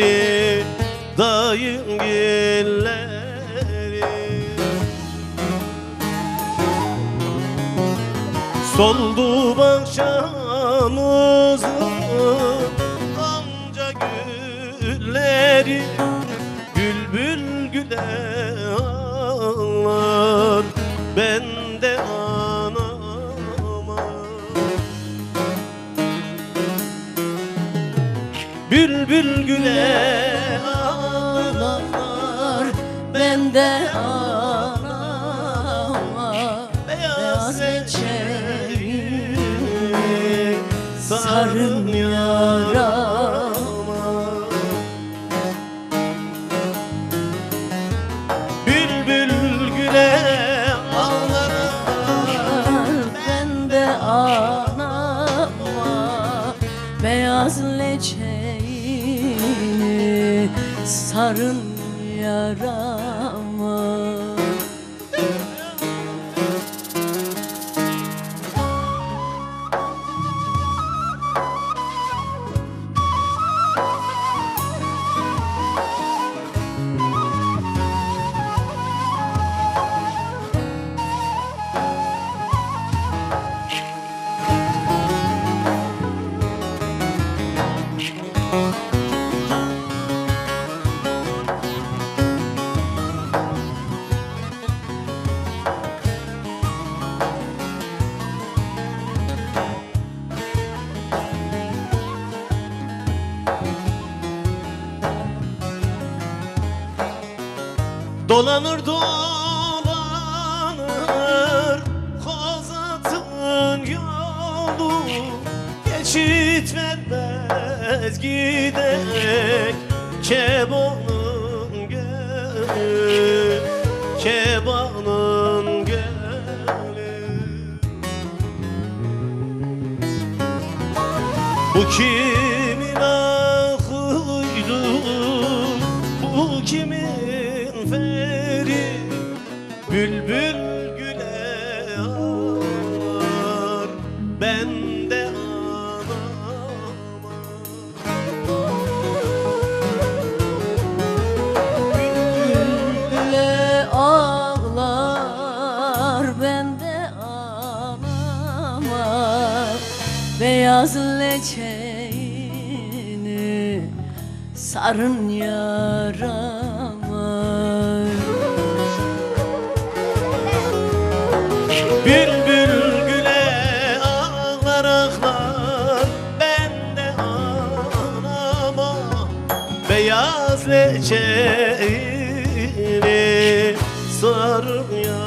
gilleri, dayım gilleri. Soldu bahçamızın amca gülleri, bülbül güle ağlar ben de anama. Bülbül güle ağlar ben de anama. Beyaz reçeli sarın yarama. Bülbül güle ağlar ben de anama. Beyaz leçeğini sarın yarama. Dolanır dolanır Kozat'ın yolu, geçit vermez gidek Kebanın gölü, Kebanın gölü. Bu kimin ahıydı, bu kimin feri, bülbül güle ağlar ben de anama. Bülbüle ağlar ben de anama. Beyaz leçeğini sarın yarama. Bülbül güle ağlar ağlar ben de anama. Beyaz leçeğini sarım yarama.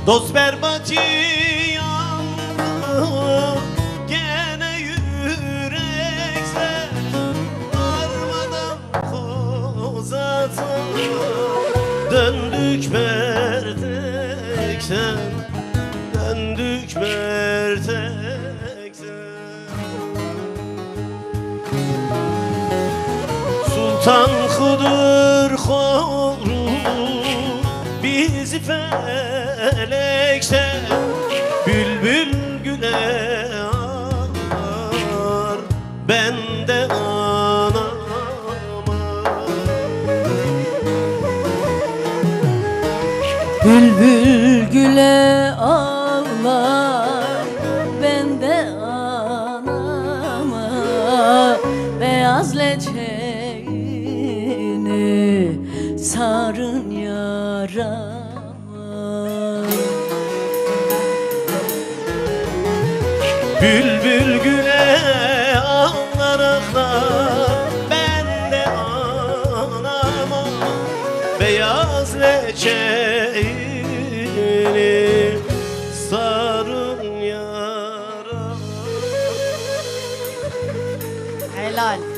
Dost berbat yandı gene yürekse, varmadan Kozat'a döndük merteksen, döndük merteksen. Sultan Hıdır koru bizi felekse, bülbül güle ağlar ben de anama. Bülbül güle ağlar ben de anama. Beyaz leçeğini sarın yarama. Bülbül güle ağlar ağlar ben reçelini sarın yara. Helal.